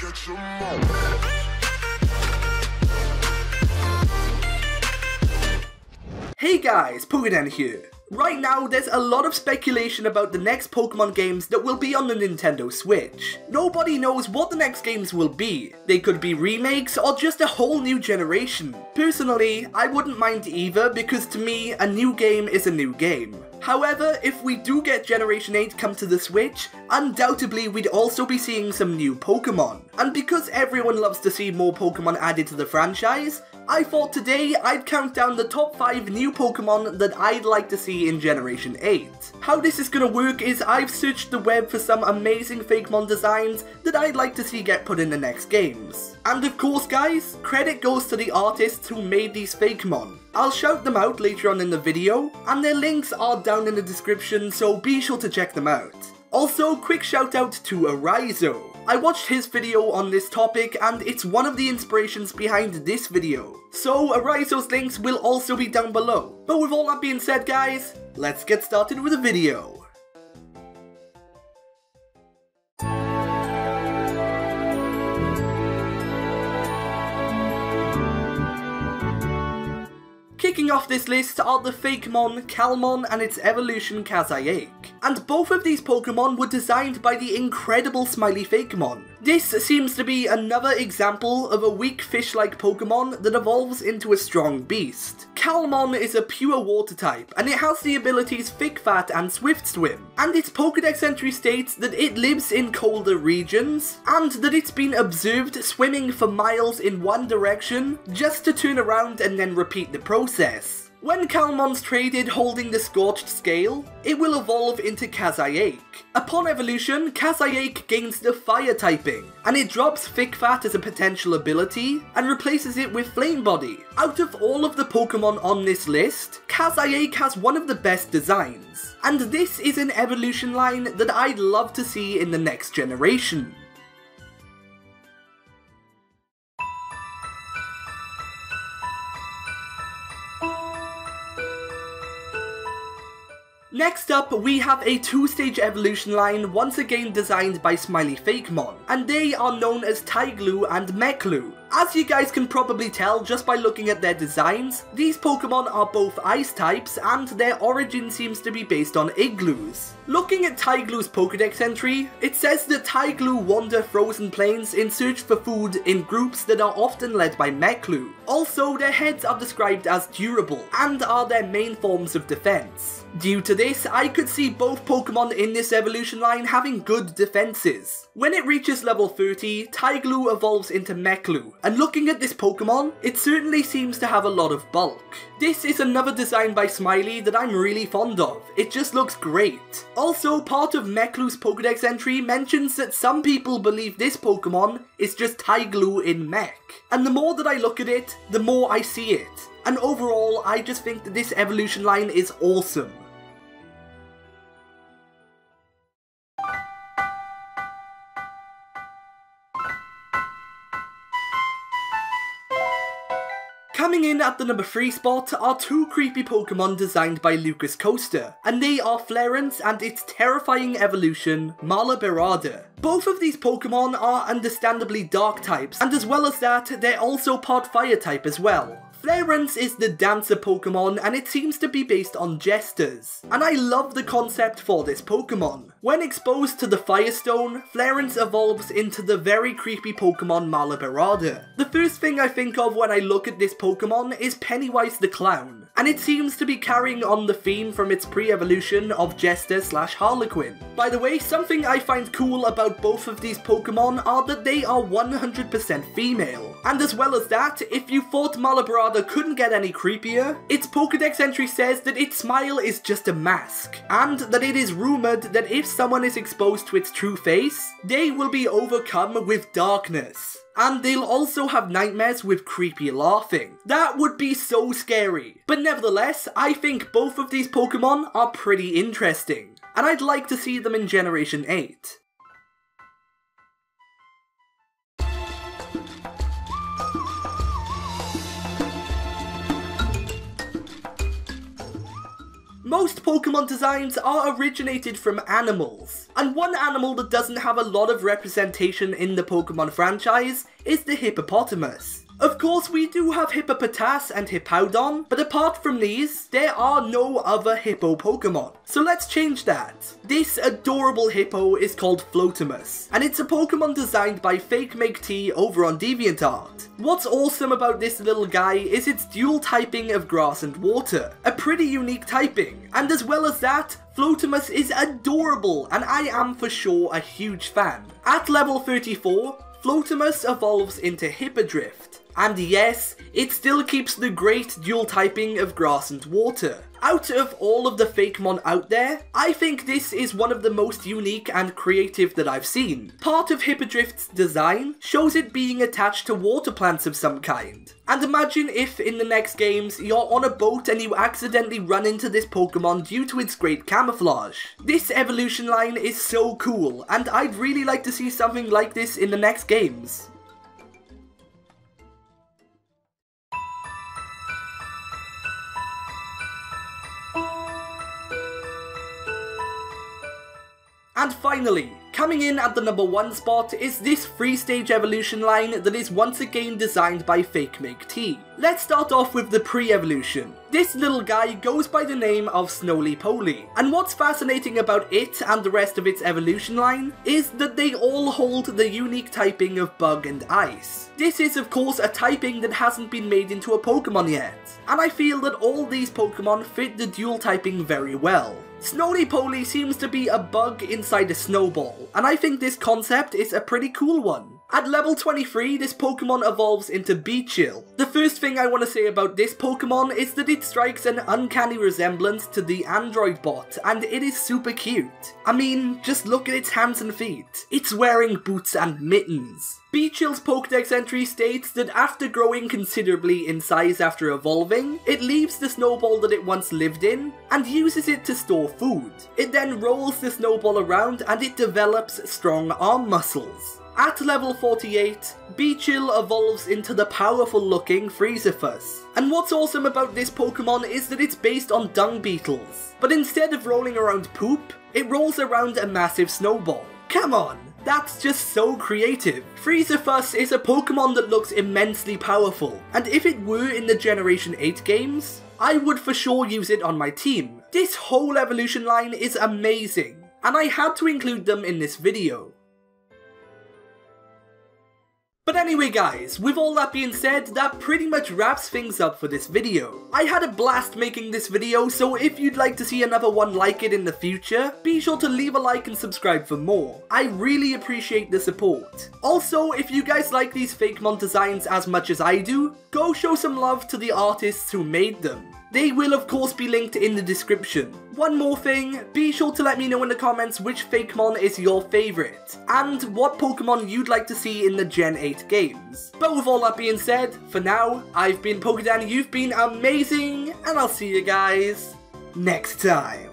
Catch 'em all. Hey guys, PokeDan here. Right now, there's a lot of speculation about the next Pokemon games that will be on the Nintendo Switch. Nobody knows what the next games will be. They could be remakes or just a whole new generation. Personally, I wouldn't mind either because to me, a new game is a new game. However, if we do get Generation 8 come to the Switch, undoubtedly we'd also be seeing some new Pokemon. And because everyone loves to see more Pokemon added to the franchise, I thought today I'd count down the top 5 new Pokemon that I'd like to see in Generation 8. How this is gonna work is I've searched the web for some amazing Fakemon designs that I'd like to see get put in the next games. And of course guys, credit goes to the artists who made these Fakemon. I'll shout them out later on in the video, and their links are down in the description, so be sure to check them out. Also, quick shout out to Arizo. I watched his video on this topic and it's one of the inspirations behind this video. So Arizo's links will also be down below. But with all that being said guys, let's get started with the video. Kicking off this list are the Fakemon, Calmon and its evolution Kazayak. And both of these Pokemon were designed by the incredible Smiley Fakemon. This seems to be another example of a weak fish-like Pokemon that evolves into a strong beast. Calmon is a pure water type, and it has the abilities Thick Fat and Swift Swim. And its Pokedex entry states that it lives in colder regions, and that it's been observed swimming for miles in one direction, just to turn around and then repeat the process. When Calmon's traded holding the Scorched Scale, it will evolve into Kazayak. Upon evolution, Kazayak gains the Fire typing, and it drops Thick Fat as a potential ability, and replaces it with Flame Body. Out of all of the Pokemon on this list, Kazayak has one of the best designs, and this is an evolution line that I'd love to see in the next generation. Next up, we have a 2-stage evolution line once again designed by Smiley Fakemon, and they are known as Taiglu and Meklu. As you guys can probably tell just by looking at their designs, these Pokemon are both ice types and their origin seems to be based on igloos. Looking at Taiglu's Pokedex entry, it says that Taiglu wander frozen plains in search for food in groups that are often led by Meklu. Also, their heads are described as durable and are their main forms of defense. Due to this, I could see both Pokemon in this evolution line having good defenses. When it reaches level 30, Taiglu evolves into Meklu, and looking at this Pokemon, it certainly seems to have a lot of bulk. This is another design by Smiley that I'm really fond of, it just looks great. Also, part of Meklu's Pokedex entry mentions that some people believe this Pokemon is just Taiglu in mech. And the more that I look at it, the more I see it. And overall, I just think that this evolution line is awesome. Coming in at the number 3 spot are 2 creepy Pokemon designed by Lucas Coaster, and they are Flarence and its terrifying evolution, Malaberada. Both of these Pokemon are understandably dark types, and as well as that, they're also part fire type as well. Flarence is the dancer Pokemon and it seems to be based on jesters, and I love the concept for this Pokemon. When exposed to the Firestone, Flarence evolves into the very creepy Pokemon Malaberada. The first thing I think of when I look at this Pokemon is Pennywise the Clown, and it seems to be carrying on the theme from its pre-evolution of Jester/Harlequin. By the way, something I find cool about both of these Pokemon are that they are 100% female. And as well as that, if you thought Malaberada couldn't get any creepier, its Pokedex entry says that its smile is just a mask, and that it is rumoured that if someone is exposed to its true face, they will be overcome with darkness. And they'll also have nightmares with creepy laughing. That would be so scary. But nevertheless, I think both of these Pokemon are pretty interesting, and I'd like to see them in Generation 8. Most Pokemon designs are originated from animals, and one animal that doesn't have a lot of representation in the Pokemon franchise is the hippopotamus. Of course, we do have Hippopotas and Hippowdon, but apart from these, there are no other hippo Pokemon. So let's change that. This adorable hippo is called Floatimus, and it's a Pokemon designed by FakeMakeT over on DeviantArts. What's awesome about this little guy is its dual typing of grass and water, a pretty unique typing, and as well as that, Floatimus is adorable, and I am for sure a huge fan. At level 34, Floatimus evolves into Hippodrift. And yes, it still keeps the great dual typing of grass and water. Out of all of the Fakemon out there, I think this is one of the most unique and creative that I've seen. Part of Hippodrift's design shows it being attached to water plants of some kind. And imagine if in the next games you're on a boat and you accidentally run into this Pokemon due to its great camouflage. This evolution line is so cool, and I'd really like to see something like this in the next games. And finally, coming in at the number 1 spot is this 3-stage evolution line that is once again designed by FakeMakeT. Let's start off with the pre-evolution. This little guy goes by the name of Snowly-Poly, and what's fascinating about it and the rest of its evolution line is that they all hold the unique typing of Bug and Ice. This is of course a typing that hasn't been made into a Pokemon yet, and I feel that all these Pokemon fit the dual typing very well. Snowly-Poly seems to be a bug inside a snowball, and I think this concept is a pretty cool one. At level 23, this Pokemon evolves into Beachill. The first thing I want to say about this Pokemon is that it strikes an uncanny resemblance to the Android bot, and it is super cute. I mean, just look at its hands and feet. It's wearing boots and mittens. Beachill's Pokedex entry states that after growing considerably in size after evolving, it leaves the snowball that it once lived in and uses it to store food. It then rolls the snowball around and it develops strong arm muscles. At level 48, Beachill evolves into the powerful looking Freezifus. And what's awesome about this Pokemon is that it's based on dung beetles, but instead of rolling around poop, it rolls around a massive snowball. Come on! That's just so creative. Freezifus is a Pokemon that looks immensely powerful, and if it were in the Generation 8 games, I would for sure use it on my team. This whole evolution line is amazing, and I had to include them in this video. But anyway guys, with all that being said, that pretty much wraps things up for this video. I had a blast making this video, so if you'd like to see another one like it in the future, be sure to leave a like and subscribe for more. I really appreciate the support. Also, if you guys like these Fakemon designs as much as I do, go show some love to the artists who made them. They will of course be linked in the description. One more thing, be sure to let me know in the comments which Fakemon is your favourite, and what Pokemon you'd like to see in the Gen 8 games. But with all that being said, for now, I've been PokeDan, you've been amazing, and I'll see you guys next time.